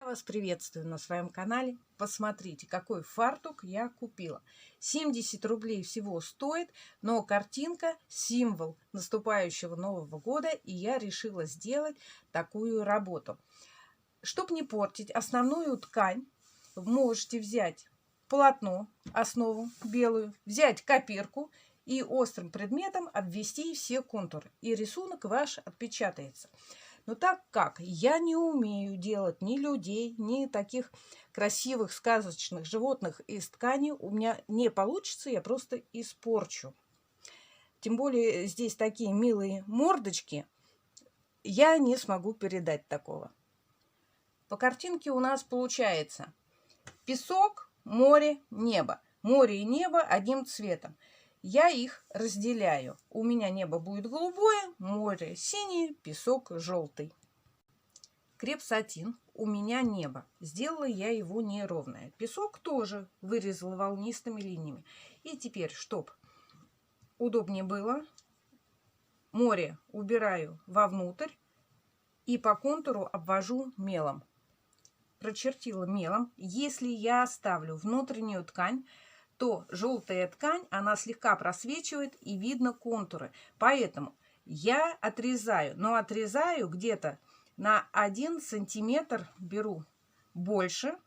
Вас приветствую на своем канале. Посмотрите, какой фартук я купила. 70 рублей всего стоит, но картинка – символ наступающего Нового года, и я решила сделать такую работу. Чтобы не портить основную ткань, можете взять полотно, основу белую, взять копирку и острым предметом обвести все контуры, и рисунок ваш отпечатается. Но так как я не умею делать ни людей, ни таких красивых сказочных животных из ткани, у меня не получится, я просто испорчу. Тем более здесь такие милые мордочки, я не смогу передать такого. По картинке у нас получается песок, море, небо. Море и небо одним цветом. Я их разделяю. У меня небо будет голубое, море синее, песок желтый. Креп-сатин у меня небо. Сделала я его неровное. Песок тоже вырезала волнистыми линиями. И теперь, чтоб удобнее было, море убираю вовнутрь и по контуру обвожу мелом. Прочертила мелом. Если я оставлю внутреннюю ткань, то желтая ткань, она слегка просвечивает и видно контуры. Поэтому я отрезаю, но отрезаю где-то на 1 сантиметр, беру больше,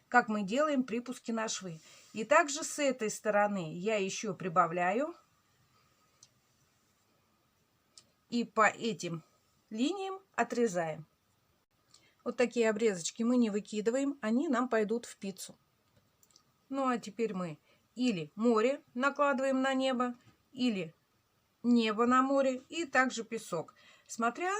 как мы делаем припуски на швы. И также с этой стороны я еще прибавляю. И по этим линиям отрезаем. Вот такие обрезочки мы не выкидываем, они нам пойдут в пиццу. Ну а теперь мы или море накладываем на небо, или небо на море, и также песок, смотря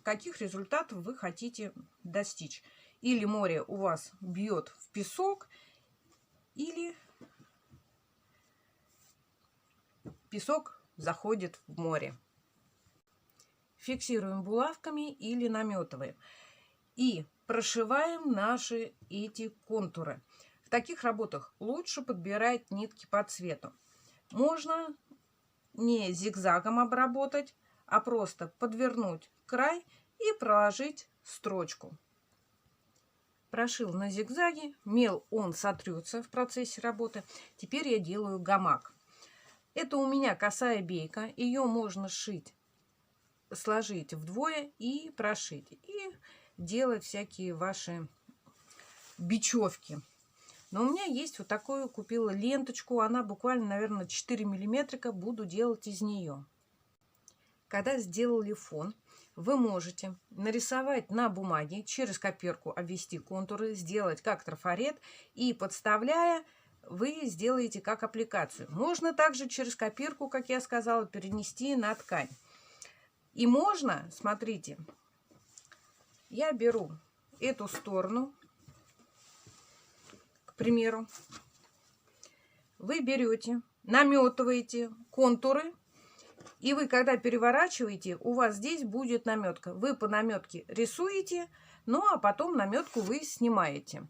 каких результатов вы хотите достичь. Или море у вас бьет в песок, или песок заходит в море. Фиксируем булавками или наметываем. И прошиваем наши эти контуры. В таких работах лучше подбирать нитки по цвету. Можно не зигзагом обработать, а просто подвернуть край и проложить строчку. Прошил на зигзаге, мел он сотрется в процессе работы. Теперь я делаю гамак. Это у меня косая бейка, ее можно сшить, сложить вдвое и прошить. И делать всякие ваши бечевки. Но у меня есть вот такую, купила ленточку, она буквально, наверное, 4 миллиметрика, буду делать из нее. Когда сделали фон, вы можете нарисовать на бумаге, через копирку обвести контуры, сделать как трафарет, и подставляя, вы сделаете как аппликацию. Можно также через копирку, как я сказала, перенести на ткань. И можно, смотрите, я беру эту сторону, к примеру, вы берете, наметываете контуры, и вы, когда переворачиваете, у вас здесь будет наметка. Вы по наметке рисуете, ну а потом наметку вы снимаете.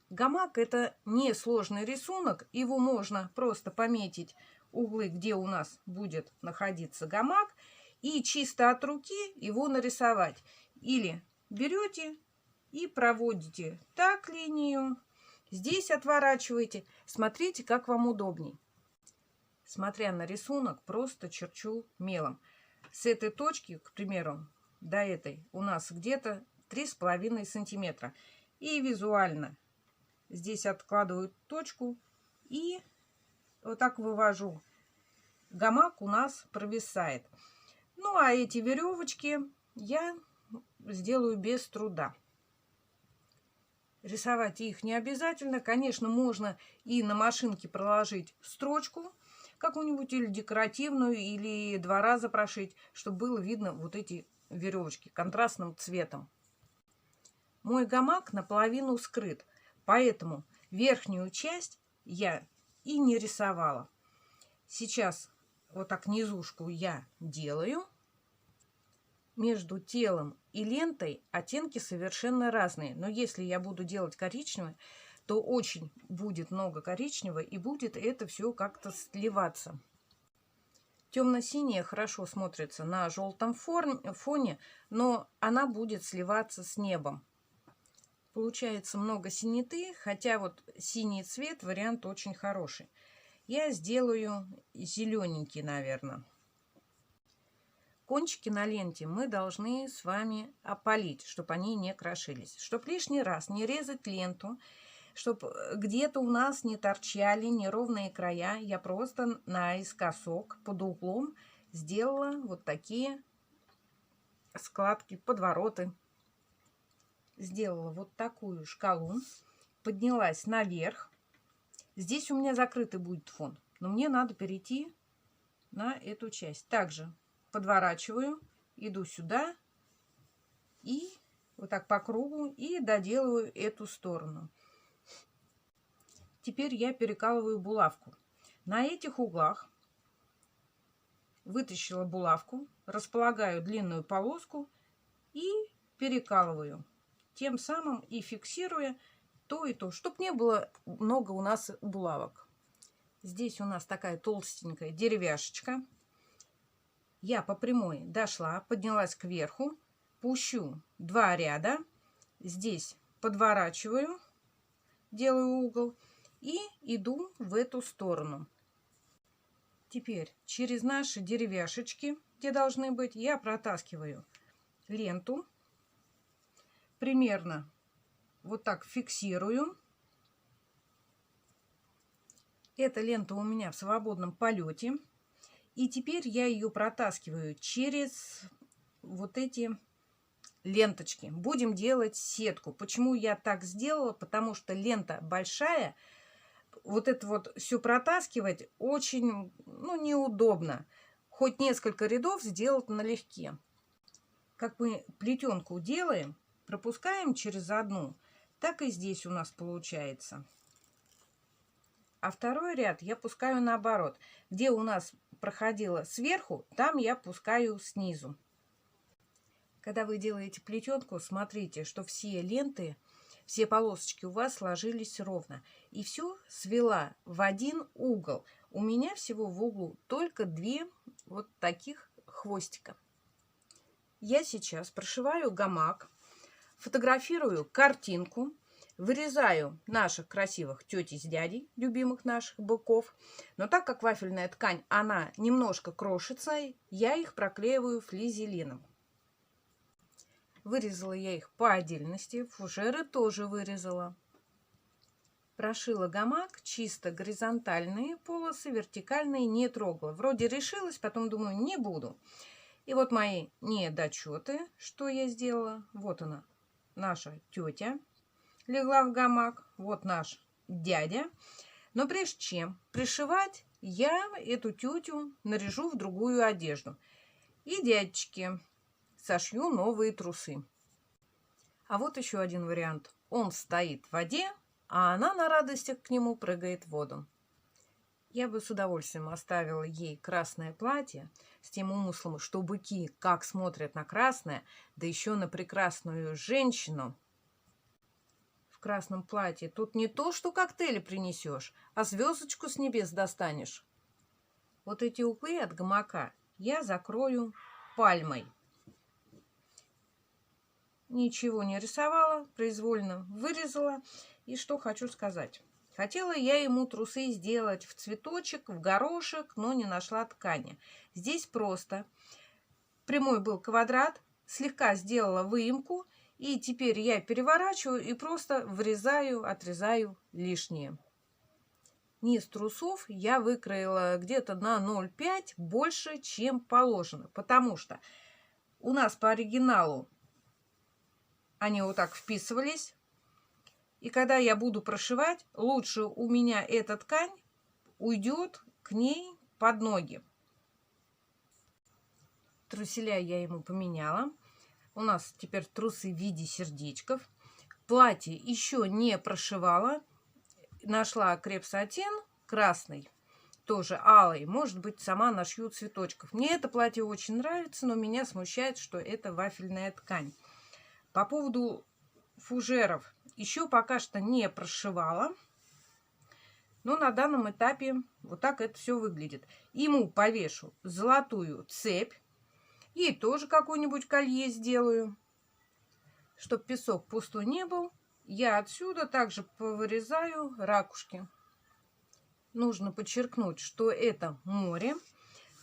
Гамак — это несложный рисунок, его можно просто пометить углы, где у нас будет находиться гамак, и чисто от руки его нарисовать. Или берете и проводите так линию, здесь отворачиваете. Смотрите, как вам удобней. Смотря на рисунок, просто черчу мелом. С этой точки, к примеру, до этой у нас где-то 3,5 сантиметра. И визуально здесь откладываю точку и вот так вывожу. Гамак у нас провисает. Ну а эти веревочки я сделаю без труда. Рисовать их не обязательно. Конечно, можно и на машинке проложить строчку какую-нибудь, или декоративную, или 2 раза прошить, чтобы было видно вот эти веревочки контрастным цветом. Мой гамак наполовину скрыт, поэтому верхнюю часть я и не рисовала. Сейчас вот так низушку я делаю. Между телом и лентой оттенки совершенно разные. Но если я буду делать коричневый, то очень будет много коричневого, и будет это все как-то сливаться. Темно-синяя хорошо смотрится на желтом фоне, но она будет сливаться с небом. Получается много синеты, хотя вот синий цвет вариант очень хороший. Я сделаю зелененький, наверное. Кончики на ленте мы должны с вами опалить, чтобы они не крошились. Чтобы лишний раз не резать ленту, чтобы где-то у нас не торчали неровные края, я просто наискосок под углом сделала вот такие складки, подвороты. Сделала вот такую шкалу, поднялась наверх. Здесь у меня закрытый будет фон, но мне надо перейти на эту часть. Также подворачиваю, иду сюда и вот так по кругу и доделываю эту сторону. Теперь я перекалываю булавку. На этих углах вытащила булавку, располагаю длинную полоску и перекалываю. Тем самым и фиксируя то и то, чтобы не было много у нас булавок. Здесь у нас такая толстенькая деревяшечка. Я по прямой дошла, поднялась кверху, пущу 2 ряда. Здесь подворачиваю, делаю угол и иду в эту сторону. Теперь через наши деревяшечки, где должны быть, я протаскиваю ленту. Примерно вот так фиксирую. Эта лента у меня в свободном полете. И теперь я ее протаскиваю через вот эти ленточки. Будем делать сетку. Почему я так сделала? Потому что лента большая. Вот это вот все протаскивать очень неудобно. Хоть несколько рядов сделать налегке. Как мы плетенку делаем, пропускаем через одну, так и здесь у нас получается. А второй ряд я пускаю наоборот. Где у нас проходило сверху, там я пускаю снизу. Когда вы делаете плетенку, смотрите, что все ленты, все полосочки у вас сложились ровно. И все свела в один угол. У меня всего в углу только 2 вот таких хвостика. Я сейчас прошиваю гамак, фотографирую картинку, вырезаю наших красивых тети с дядей, любимых наших быков. Но так как вафельная ткань, она немножко крошится, я их проклеиваю флизелином. Вырезала я их по отдельности, фужеры тоже вырезала. Прошила гамак, чисто горизонтальные полосы, вертикальные не трогала. Вроде решилась, потом думаю, не буду. И вот мои недочеты, что я сделала. Вот она, наша тетя легла в гамак, вот наш дядя. Но прежде чем пришивать, я эту тетю наряжу в другую одежду. И дядечке сошью новые трусы. А вот еще один вариант. Он стоит в воде, а она на радостях к нему прыгает в воду. Я бы с удовольствием оставила ей красное платье с тем умыслом, что быки как смотрят на красное, да еще на прекрасную женщину в красном платье. Тут не то, что коктейли принесешь, а звездочку с небес достанешь. Вот эти углы от гамака я закрою пальмой. Ничего не рисовала, произвольно вырезала. И что хочу сказать. Хотела я ему трусы сделать в цветочек, в горошек, но не нашла ткани. Здесь просто прямой был квадрат, слегка сделала выемку, и теперь я переворачиваю и просто вырезаю, отрезаю лишнее. Низ трусов я выкроила где-то на 0,5 больше, чем положено, потому что у нас по оригиналу они вот так вписывались. И когда я буду прошивать, лучше у меня эта ткань уйдет к ней под ноги. Труселя я ему поменяла. У нас теперь трусы в виде сердечков. Платье еще не прошивала. Нашла креп-сатен красный, тоже алый. Может быть, сама нашью цветочков. Мне это платье очень нравится, но меня смущает, что это вафельная ткань. По поводу фужеров еще пока что не прошивала. Но на данном этапе вот так это все выглядит. Ему повешу золотую цепь. Ей тоже какое-нибудь колье сделаю. Чтобы песок пустой не был. я отсюда также повырезаю ракушки. Нужно подчеркнуть, что это море.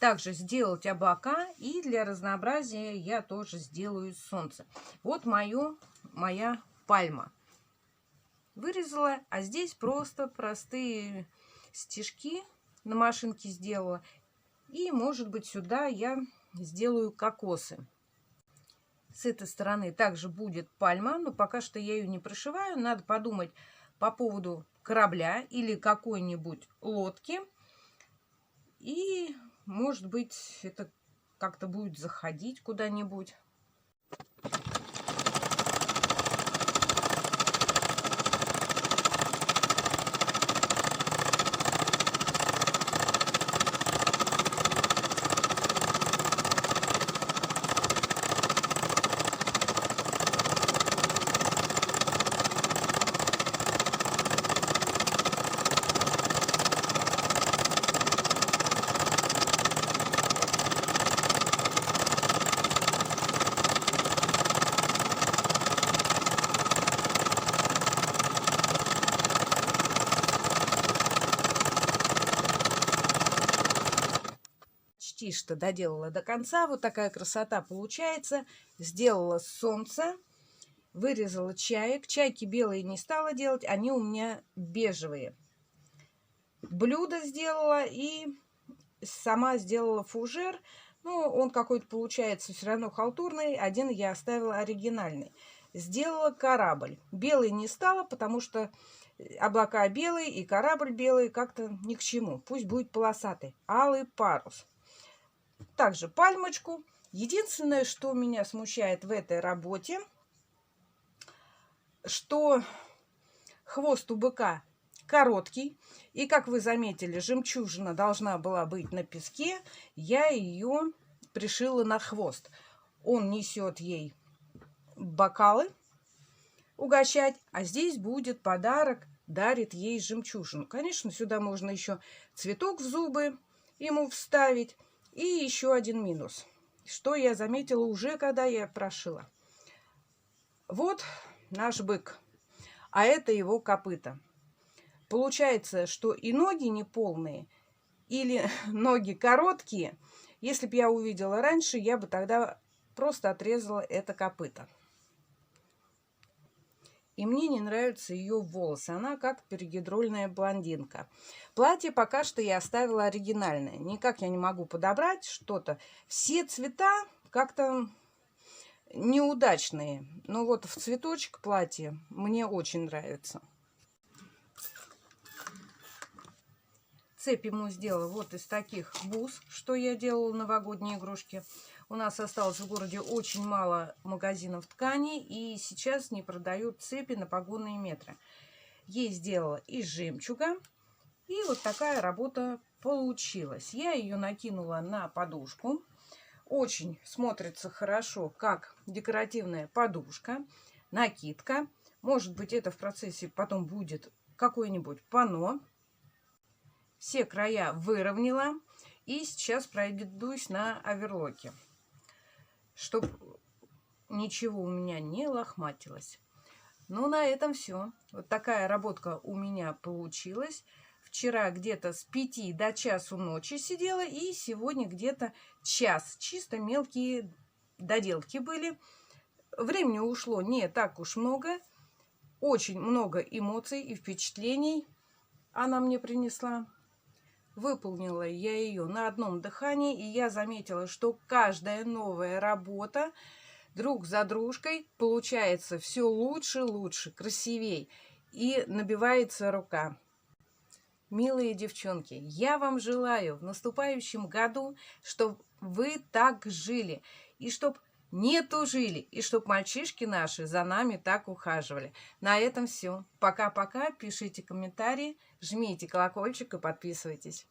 Также сделать облака, и для разнообразия я тоже сделаю солнце. Вот моя пальма. Вырезала, а здесь просто простые стежки на машинке сделала. И, может быть, сюда я сделаю кокосы. С этой стороны также будет пальма, но пока что я ее не прошиваю. Надо подумать по поводу корабля или какой-нибудь лодки. И, может быть, это как-то будет заходить куда-нибудь. Что доделала до конца. Вот такая красота получается. Сделала солнце, вырезала чаек. Чайки белые не стала делать, они у меня бежевые. Блюдо сделала и сама сделала фужер. Ну, он какой-то получается все равно халтурный. Один я оставила оригинальный. Сделала корабль. Белый не стала, потому что облака белые и корабль белый как-то ни к чему. Пусть будет полосатый. Алый парус. Также пальмочку. Единственное, что меня смущает в этой работе, что хвост у быка короткий. И, как вы заметили, жемчужина должна была быть на песке. Я ее пришила на хвост. Он несет ей бокалы угощать, а здесь будет подарок, дарит ей жемчужину. Конечно, сюда можно еще цветок в зубы ему вставить. И еще один минус, что я заметила уже, когда я прошила. Вот наш бык, а это его копыта. Получается, что и ноги не полные, или ноги короткие. Если бы я увидела раньше, я бы тогда просто отрезала это копыто. И мне не нравятся ее волосы. Она как перегидрольная блондинка. Платье пока что я оставила оригинальное. Никак я не могу подобрать что-то. Все цвета как-то неудачные. Но вот в цветочек платье мне очень нравится. Цепь ему сделала вот из таких бус, что я делала новогодние игрушки. У нас осталось в городе очень мало магазинов тканей, и сейчас не продают цепи на погонные метры. Ей сделала из жемчуга, и вот такая работа получилась. Я ее накинула на подушку. Очень смотрится хорошо, как декоративная подушка, накидка. Может быть, это в процессе потом будет какое-нибудь панно. Все края выровняла. И сейчас пройдусь на оверлоке, чтобы ничего у меня не лохматилось. Ну, на этом все. Вот такая работка у меня получилась. Вчера где-то с 5 до часу ночи сидела, и сегодня где-то час. Чисто мелкие доделки были. Времени ушло не так уж много. Очень много эмоций и впечатлений она мне принесла. Выполнила я ее на одном дыхании, и я заметила, что каждая новая работа друг за дружкой получается все лучше, лучше, красивей, и набивается рука. Милые девчонки, я вам желаю в наступающем году, чтобы вы так жили, и чтобы не тужили, и чтобы мальчишки наши за нами так ухаживали. На этом все. Пока-пока. Пишите комментарии, жмите колокольчик и подписывайтесь.